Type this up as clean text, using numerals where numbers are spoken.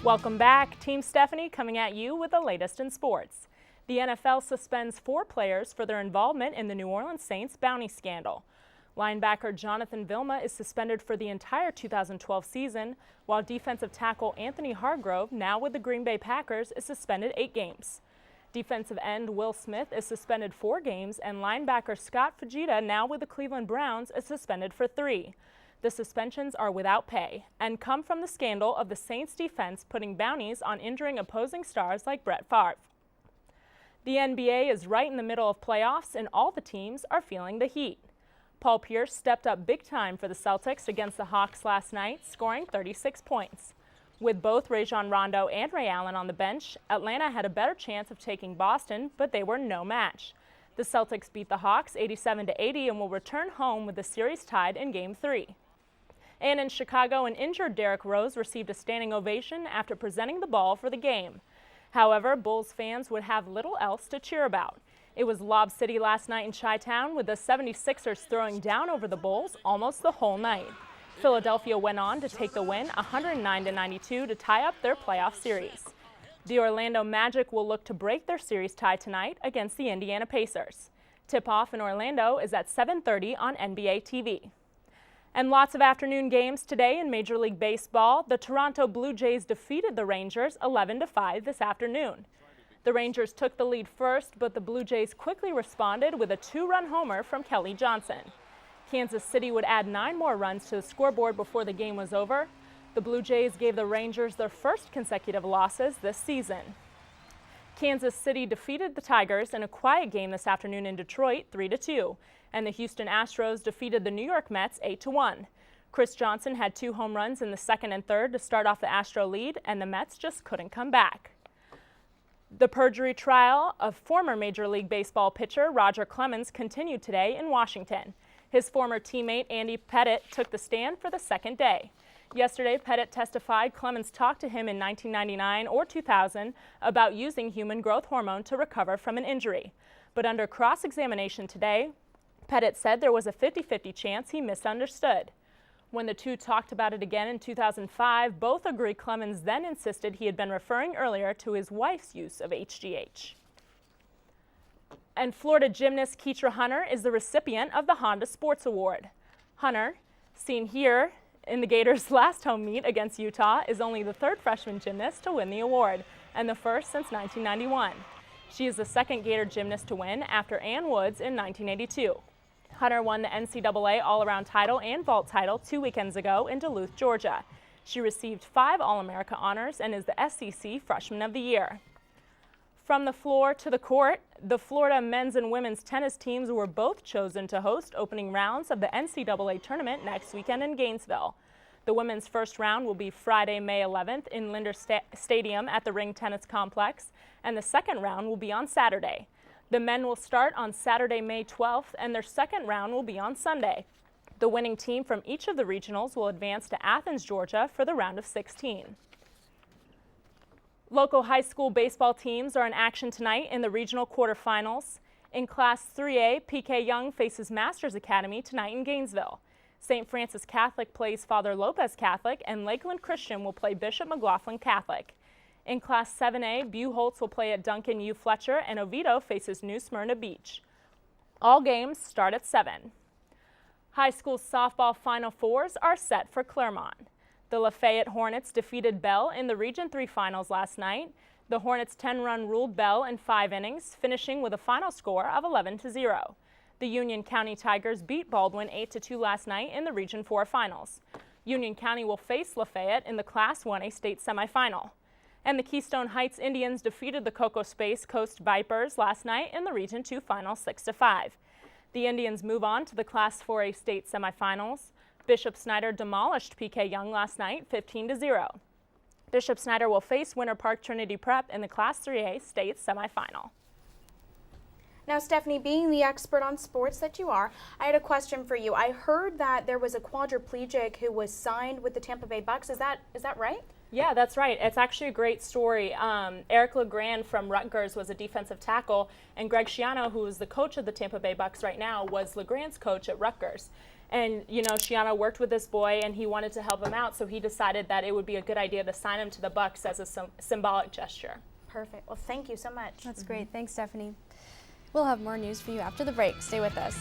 Welcome back. Team Stephanie coming at you with the latest in sports. The NFL suspends 4 players for their involvement in the New Orleans Saints bounty scandal. Linebacker Jonathan Vilma is suspended for the entire 2012 season, while defensive tackle Anthony Hargrove, now with the Green Bay Packers, is suspended 8 games. Defensive end Will Smith is suspended 4 games, and linebacker Scott Fujita, now with the Cleveland Browns, is suspended for 3. The suspensions are without pay and come from the scandal of the Saints defense putting bounties on injuring opposing stars like Brett Favre. The NBA is right in the middle of playoffs, and all the teams are feeling the heat. Paul Pierce stepped up big time for the Celtics against the Hawks last night, scoring 36 points. With both Rajon Rondo and Ray Allen on the bench, Atlanta had a better chance of taking Boston, but they were no match. The Celtics beat the Hawks 87-80 and will return home with the series tied in Game 3. And in Chicago, an injured Derrick Rose received a standing ovation after presenting the ball for the game. However, Bulls fans would have little else to cheer about. It was Lob City last night in Chi-Town, with the 76ers throwing down over the Bulls almost the whole night. Philadelphia went on to take the win 109-92 to tie up their playoff series. The Orlando Magic will look to break their series tie tonight against the Indiana Pacers. Tip-off in Orlando is at 7:30 on NBA TV. And lots of afternoon games today in Major League Baseball. The Toronto Blue Jays defeated the Rangers 11-5 this afternoon. The Rangers took the lead first, but the Blue Jays quickly responded with a 2-run homer from Kelly Johnson. Kansas City would add 9 more runs to the scoreboard before the game was over. The Blue Jays gave the Rangers their first consecutive losses this season. Kansas City defeated the Tigers in a quiet game this afternoon in Detroit 3-2. And the Houston Astros defeated the New York Mets 8-1. Chris Johnson had 2 home runs in the second and third to start off the Astro lead, and the Mets just couldn't come back. The perjury trial of former Major League Baseball pitcher Roger Clemens continued today in Washington. His former teammate Andy Pettitte took the stand for the second day. Yesterday, Pettitte testified Clemens talked to him in 1999 or 2000 about using human growth hormone to recover from an injury. But under cross-examination today, Pettitte said there was a 50-50 chance he misunderstood. When the two talked about it again in 2005, both agreed Clemens then insisted he had been referring earlier to his wife's use of HGH. And Florida gymnast Keitra Hunter is the recipient of the Honda Sports Award. Hunter, seen here in the Gators' last home meet against Utah, is only the 3rd freshman gymnast to win the award and the first since 1991. She is the 2nd Gator gymnast to win after Ann Woods in 1982. Hunter won the NCAA all-around title and vault title 2 weekends ago in Duluth, Georgia. She received 5 All-America honors and is the SEC Freshman of the Year. From the floor to the court, the Florida men's and women's tennis teams were both chosen to host opening rounds of the NCAA tournament next weekend in Gainesville. The women's first round will be Friday, May 11th in Linder Stadium at the Ring Tennis Complex, and the second round will be on Saturday. The men will start on Saturday, May 12th, and their second round will be on Sunday. The winning team from each of the regionals will advance to Athens, Georgia for the round of 16. Local high school baseball teams are in action tonight in the regional quarterfinals. In Class 3A, PK Young faces Masters Academy tonight in Gainesville. St. Francis Catholic plays Father Lopez Catholic, and Lakeland Christian will play Bishop McLaughlin Catholic. In Class 7A, Buchholz will play at Duncan U. Fletcher, and Oviedo faces New Smyrna Beach. All games start at 7. High school softball Final Fours are set for Claremont. The Lafayette Hornets defeated Bell in the Region 3 finals last night. The Hornets 10-run ruled Bell in 5 innings, finishing with a final score of 11-0. The Union County Tigers beat Baldwin 8-2 last night in the Region 4 finals. Union County will face Lafayette in the Class 1A state semifinal. And the Keystone Heights Indians defeated the Cocoa Space Coast Vipers last night in the Region 2 final 6-5. The Indians move on to the Class 4A state semifinals. Bishop Snyder demolished PK Young last night 15-0. Bishop Snyder will face Winter Park Trinity Prep in the Class 3A state semifinal. Now, Stephanie, being the expert on sports that you are, I had a question for you. I heard that there was a quadriplegic who was signed with the Tampa Bay Bucks. Is that right? Yeah, that's right. It's actually a great story. Eric LeGrand from Rutgers was a defensive tackle, and Greg Schiano, who is the coach of the Tampa Bay Bucks right now, was LeGrand's coach at Rutgers. And, you know, Schiano worked with this boy, and he wanted to help him out, so he decided that it would be a good idea to sign him to the Bucks as a symbolic gesture. Perfect. Well, thank you so much. That's great. Thanks, Stephanie. We'll have more news for you after the break. Stay with us.